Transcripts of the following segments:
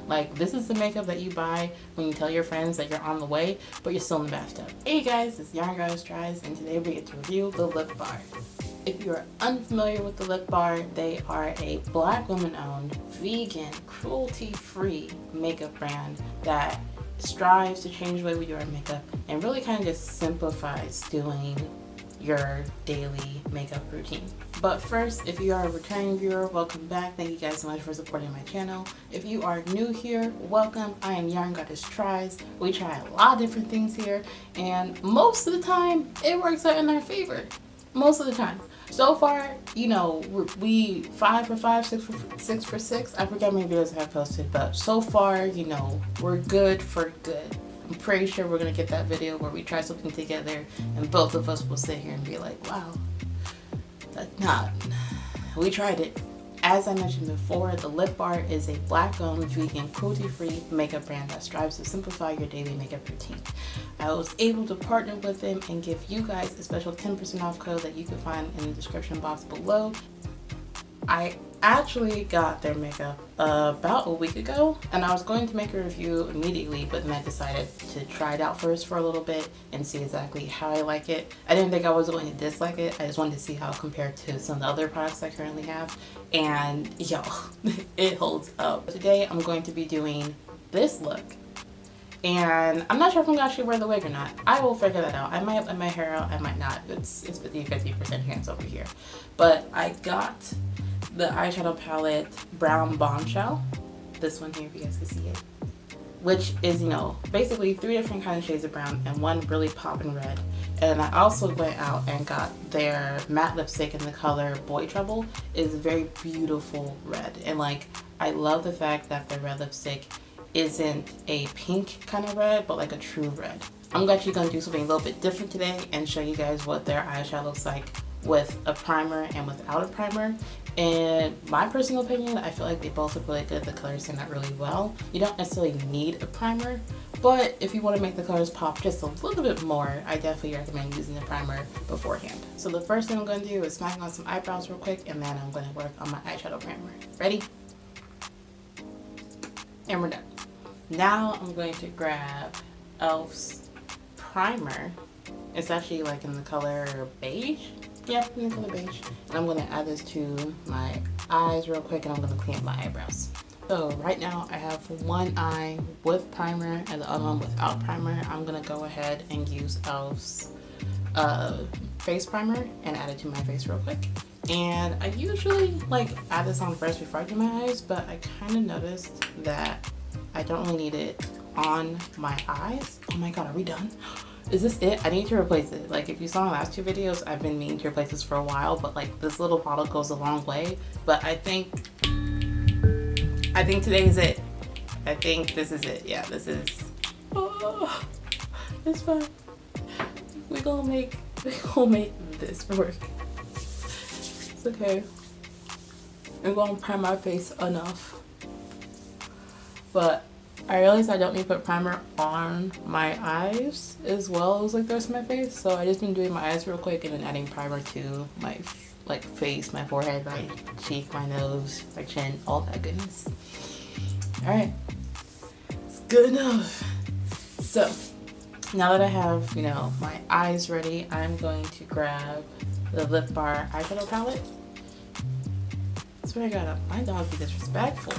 Like, this is the makeup that you buy when you tell your friends that you're on the way, but you're still in the bathtub. Hey guys, it's Yarn Goddess Tries, and today we get to review the Lip Bar. If you're unfamiliar with the Lip Bar, they are a Black woman-owned, vegan, cruelty-free makeup brand that strives to change the way we do our makeup and really kind of just simplifies doing your daily makeup routine. But first, if you are a returning viewer, welcome back. Thank you guys so much for supporting my channel. If you are new here, welcome. I am Yarn Goddess Tries. We try a lot of different things here, and most of the time it works out in our favor. Most of the time. So far, you know, we 5 for 5, 6 for 6. I forget how many videos I have posted, but so far, you know, we're good for good. I'm pretty sure we're gonna get that video where we try something together and both of us will sit here and be like, wow, we tried it. As I mentioned before, the Lip Bar is a Black-owned, vegan, cruelty-free makeup brand that strives to simplify your daily makeup routine. I was able to partner with them and give you guys a special 10% off code that you can find in the description box below. I actually got their makeup about a week ago, and I was going to make a review immediately, but then I decided to try it out first for a little bit and see exactly how I like it. I didn't think I was going to dislike it. I just wanted to see how it compared to some of the other products I currently have, and yo, it holds up. Today I'm going to be doing this look, and I'm not sure if I'm gonna actually wear the wig or not. I will figure that out. I might let my hair out, I might not. It's 50% chance over here. But I got the eyeshadow palette Brown Bombshell, this one here if you guys can see it, which is, you know, basically 3 different kind of shades of brown and one really poppin' red. And I also went out and got their matte lipstick in the color Boy Trouble. It's a very beautiful red, and like, I love the fact that the red lipstick isn't a pink kind of red, but like a true red. I'm actually going to do something a little bit different today and show you guys what their eyeshadow looks like with a primer and without a primer. In my personal opinion, I feel like they both look really good. The colors stand out really well. You don't necessarily need a primer, but if you want to make the colors pop just a little bit more, I definitely recommend using a primer beforehand. So the first thing I'm going to do is smack on some eyebrows real quick, and then I'm going to work on my eyeshadow primer. Ready? And we're done. Now I'm going to grab e.l.f.'s primer. It's actually like in the color beige. Yep, in the color beige. And I'm going to add this to my eyes real quick, and I'm going to clean up my eyebrows. So right now I have one eye with primer and the other one without primer. I'm going to go ahead and use e.l.f.'s face primer and add it to my face real quick. And I usually like add this on first before I do my eyes, but I kind of noticed that I don't really need it on my eyes. Oh my god, are we done? Is this it? I need to replace it. Like, if you saw my last 2 videos, I've been meaning to replace this for a while, but like, this little bottle goes a long way. But I think today is it. I think this is it. Yeah, this is, oh, it's fine. We gonna make this work. It's okay. I'm gonna prime my face enough. But I realized I don't need to put primer on my eyes as well as like the rest of my face. So I just been doing my eyes real quick and then adding primer to my like face, my forehead, my cheek, my nose, my chin, all that goodness. Alright. It's good enough. So now that I have, you know, my eyes ready, I'm going to grab the Lip Bar eyeshadow palette. That's what I got. My dog be disrespectful.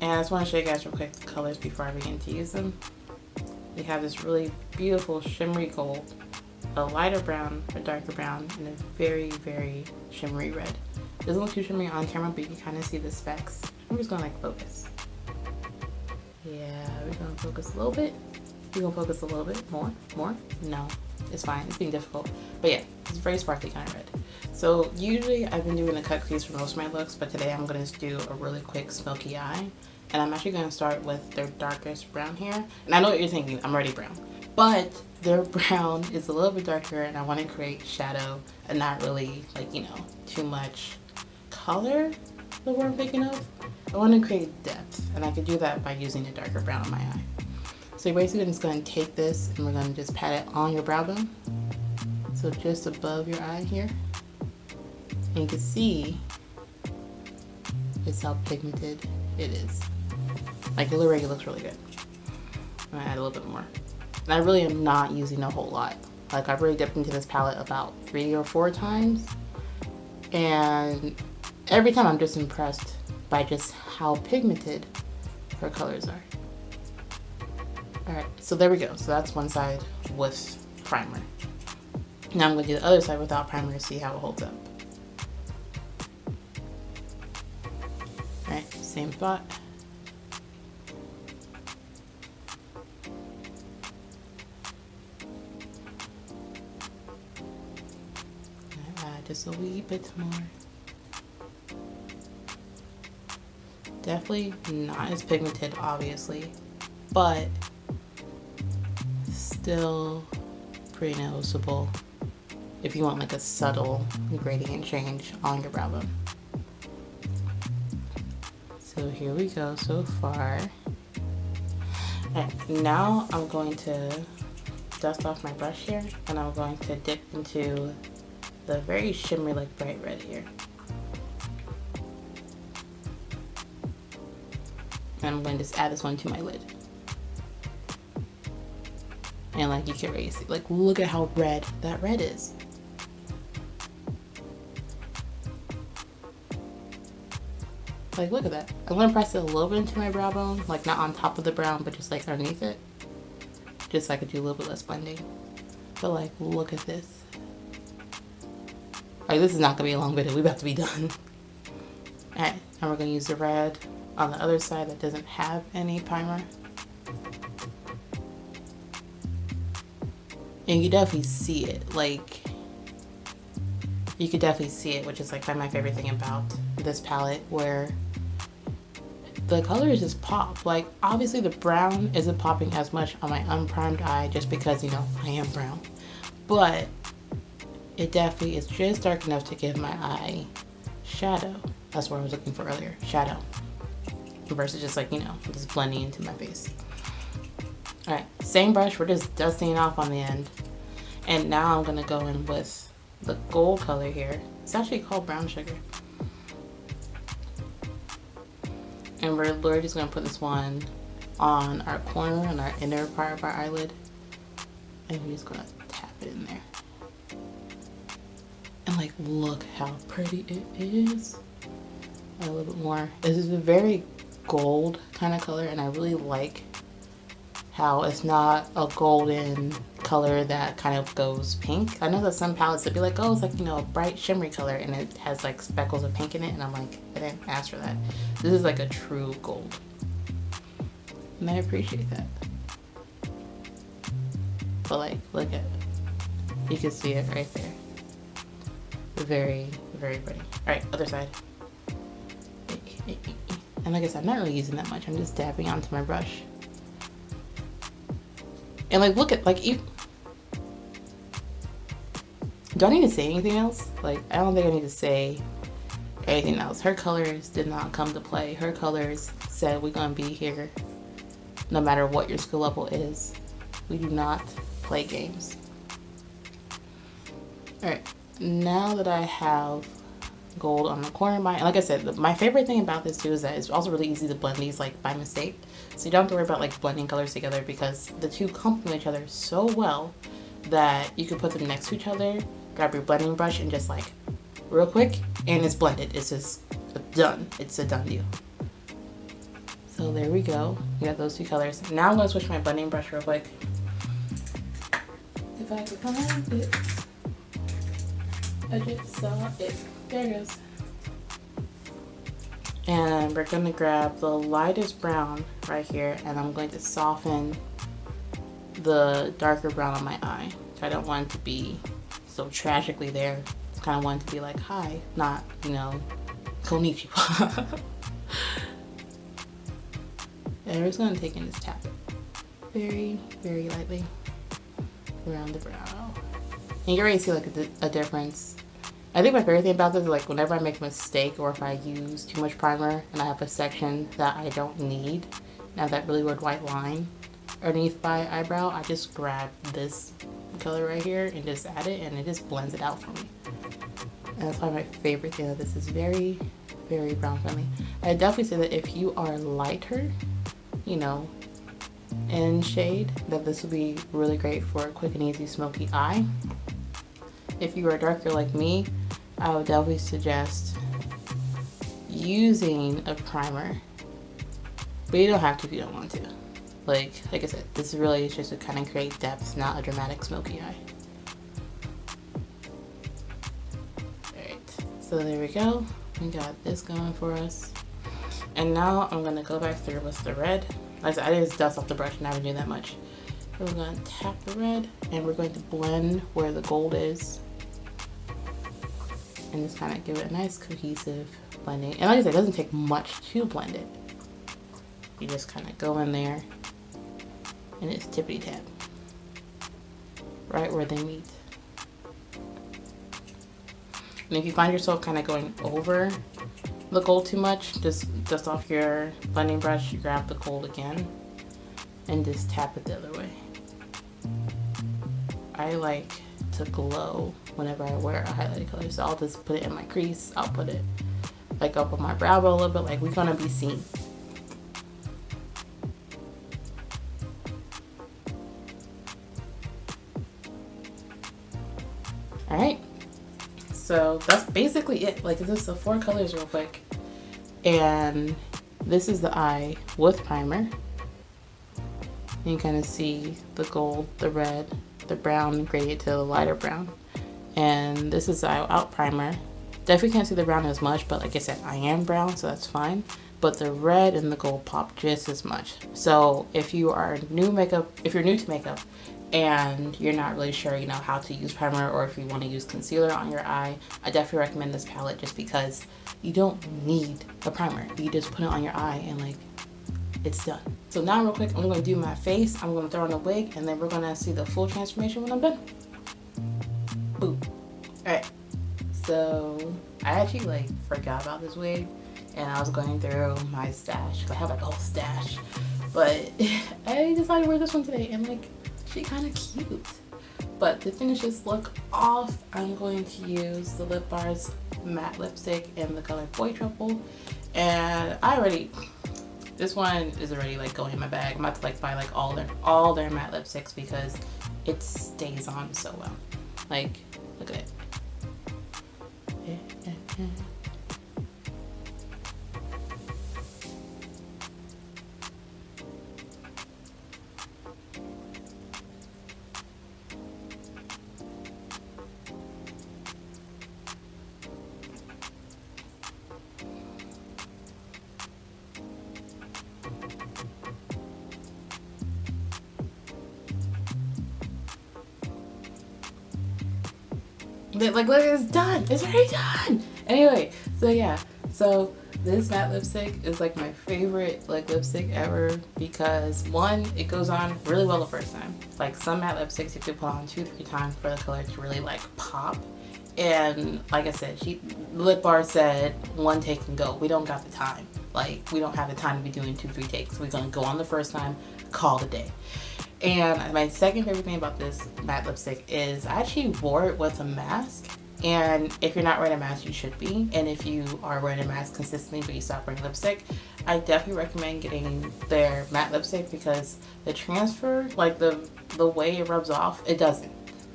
And I just want to show you guys real quick the colors before I begin to use them. We have this really beautiful shimmery gold, a lighter brown, a darker brown, and a very, very shimmery red. It doesn't look too shimmery on camera, but you can kind of see the specks. I'm just going to like focus. Yeah, we're going to focus a little bit. We're going to focus a little bit more. No, it's fine. It's being difficult. But yeah, it's very sparkly kind of red. So usually I've been doing a cut crease for most of my looks, but today I'm going to do a really quick smoky eye. And I'm actually going to start with their darkest brown here. And I know what you're thinking, I'm already brown. But their brown is a little bit darker, and I want to create shadow and not really, like, you know, too much color, the word I'm thinking of. I want to create depth, and I could do that by using a darker brown on my eye. So you're basically just going to take this and we're going to just pat it on your brow bone. So just above your eye here. And you can see just how pigmented it is. Like it already looks really good. I'm gonna add a little bit more. And I really am not using a whole lot. Like I've already dipped into this palette about 3 or 4 times. And every time I'm just impressed by just how pigmented her colors are. Alright, so there we go. So that's one side with primer. Now I'm going to do the other side without primer to see how it holds up. Alright, same spot. Add just a wee bit more. Definitely not as pigmented, obviously, but still pretty noticeable if you want like a subtle gradient change on your brow bone. So here we go so far. Alright, now I'm going to dust off my brush here and I'm going to dip into the very shimmery like bright red here. And I'm going to just add this one to my lid. And like you can already see, like look at how red that red is. Like look at that. I'm gonna press it a little bit into my brow bone, like not on top of the brown, but just like underneath it. Just so I could do a little bit less blending. But like look at this. Like this is not gonna be a long video, we about to be done. Alright, and we're gonna use the red on the other side that doesn't have any primer. And you definitely see it, like, you could definitely see it, which is like my favorite thing about this palette, where the colors just pop. Like, obviously the brown isn't popping as much on my unprimed eye just because, you know, I am brown. But it definitely is just dark enough to give my eye shadow. That's what I was looking for earlier, shadow. Versus just like, you know, just blending into my face. Alright, same brush, we're just dusting it off on the end. And now I'm gonna go in with the gold color here. It's actually called brown sugar. And we're literally just gonna put this one on our corner, on our inner part of our eyelid. And we're just gonna tap it in there. And like, look how pretty it is. A little bit more. This is a very gold kind of color, and I really like how it's not a golden color that kind of goes pink. I know that some palettes would be like, oh, it's like, you know, a bright shimmery color and it has like speckles of pink in it, and I'm like, I didn't ask for that. This is like a true gold. And I appreciate that. But like, look at it. You can see it right there. Very, very pretty. Alright, other side. And like I said, I'm not really using that much. I'm just dabbing onto my brush. And like, look at, like, do I need to say anything else? Like, I don't think I need to say anything else. Her colors did not come to play. Her colors said we're gonna be here no matter what your skill level is. We do not play games. Alright, now that I have gold on the corner of my, like I said, my favorite thing about this too is that it's also really easy to blend these like by mistake, so you don't have to worry about like blending colors together, because the two complement each other so well that you can put them next to each other, grab your blending brush and just like real quick, and it's blended. It's just done. It's a done deal. So there we go. We got those two colors. Now I'm gonna switch my blending brush real quick. If I can find it. I just saw it. There it goes. And we're going to grab the lightest brown right here, and I'm going to soften the darker brown on my eye. I don't want it to be so tragically there. I kind of want it to be like, hi, not, you know, konnichiwa. And we're just going to take and just tap it very, very lightly around the brow. And you can already see like a difference. I think my favorite thing about this is like whenever I make a mistake, or if I use too much primer and I have a section that I don't need, and I have that really weird white line underneath my eyebrow, I just grab this color right here and just add it, and it just blends it out for me. And that's probably my favorite thing, that this is very, very brown friendly. I definitely say that if you are lighter you know, in shade, that this would be really great for a quick and easy smoky eye. If you are darker like me, I would definitely suggest using a primer, but you don't have to if you don't want to. Like I said, this really is just to kind of create depth, not a dramatic smoky eye. Alright, so there we go. We got this going for us. And now I'm going to go back through with the red. Like I said, I just dust off the brush and I haven't done that much. So we're going to tap the red and we're going to blend where the gold is. And just kind of give it a nice cohesive blending. And like I said, it doesn't take much to blend it. You just kind of go in there and it's tippity tap. Right where they meet. And if you find yourself kind of going over the gold too much, just dust off your blending brush, you grab the gold again, and just tap it the other way. I like to glow whenever I wear a highlighted color, so I'll just put it in my crease, I'll put it like up on my brow bone a little bit, like we're gonna be seen. Alright, so that's basically it. Like, this is the 4 colors real quick. And this is the eye with primer. You can kind of see the gold, the red, the brown gradient to the lighter brown. And this is the eye without primer. Definitely can't see the brown as much, but like I said, I am brown, so that's fine. But the red and the gold pop just as much. So if you are new if you're new to makeup and you're not really sure, you know, how to use primer, or if you want to use concealer on your eye, I definitely recommend this palette just because you don't need a primer. You just put it on your eye and like it's done. So now real quick, I'm going to do my face. I'm going to throw on a wig and then we're going to see the full transformation when I'm done. Boom. Alright. So I actually like forgot about this wig and I was going through my stash because I have like a whole stash. But I decided to wear this one today and like she kind of cute. But to finish this look off, I'm going to use the Lip Bar's matte lipstick in the color Boy Trouble. And this one is already like going in my bag. I'm about to like buy like all their matte lipsticks because it stays on so well. Like, look at it. Like, look, it's done. It's already done. Anyway, so yeah. So this matte lipstick is like my favorite like lipstick ever because one, it goes on really well the first time. Like some matte lipsticks you have to put on 2-3 times for the color to really like pop. And like I said, Lip Bar said 1 take and go. We don't got the time. Like we don't have the time to be doing 2-3 takes. We're gonna go on the first time, call it a day. And my second favorite thing about this matte lipstick is I actually wore it with a mask. And if you're not wearing a mask, you should be. And if you are wearing a mask consistently but you stop wearing lipstick, I definitely recommend getting their matte lipstick because the transfer, like the way it rubs off, it doesn't.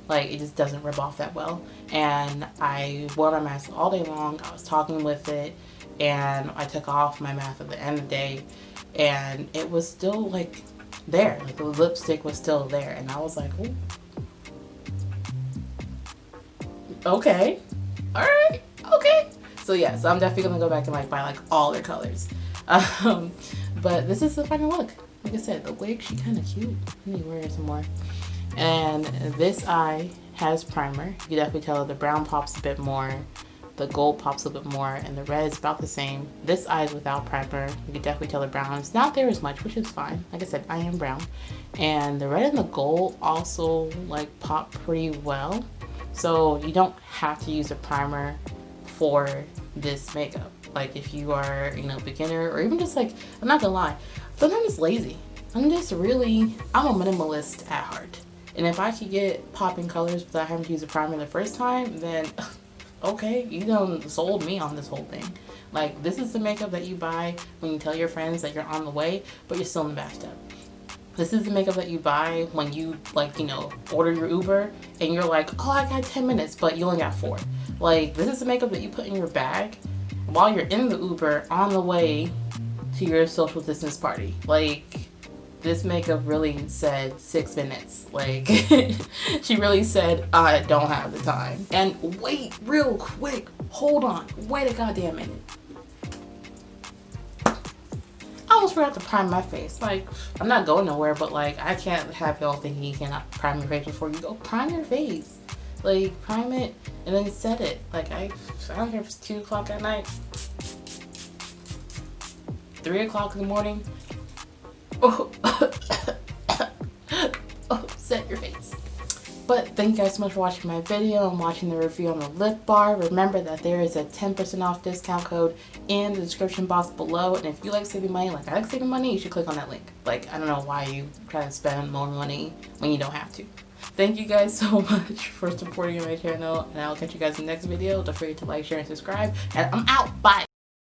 Like it just doesn't rub off that well. And I wore my mask all day long. I was talking with it and I took off my mask at the end of the day and it was still like there. Like the lipstick was still there and I was like, ooh. Okay, all right, okay. So yeah, so I'm definitely gonna go back and like buy like all their colors. But this is the final look. Like I said, the wig, she kind of cute. Let me wear some more. And this eye has primer. You can definitely tell the brown pops a bit more, the gold pops a bit more, and the red is about the same. This eye is without primer. You can definitely tell the brown is not there as much, which is fine. Like I said, I am brown. And the red and the gold also like pop pretty well. So you don't have to use a primer for this makeup. Like if you are, you know, beginner or even just like, I'm not gonna lie, sometimes it's lazy. I'm a minimalist at heart. And if I could get popping colors without having to use a primer the first time, then okay, you done sold me on this whole thing. Like, this is the makeup that you buy when you tell your friends that you're on the way, but you're still in the bathtub. This is the makeup that you buy when you, like, you know, order your Uber and you're like, oh, I got 10 minutes, but you only got 4. Like, this is the makeup that you put in your bag while you're in the Uber on the way to your social distance party. Like, this makeup really said 6 minutes. Like, she really said, I don't have the time. And wait, real quick, hold on, wait a goddamn minute. I almost forgot to prime my face. Like, I'm not going nowhere, but like, I can't have y'all thinking you cannot prime your face before you go. Prime your face. Like, prime it and then set it. Like, I don't care if it's 2 o'clock at night, 3 o'clock in the morning. Oh, oh, set your face. But thank you guys so much for watching my video and watching the review on the lip bar. Remember that there is a 10% off discount code in the description box below. And if you like saving money, like I like saving money, you should click on that link. Like, I don't know why you try to spend more money when you don't have to. Thank you guys so much for supporting my channel, and I'll catch you guys in the next video. Don't forget to like, share, and subscribe. And I'm out. Bye.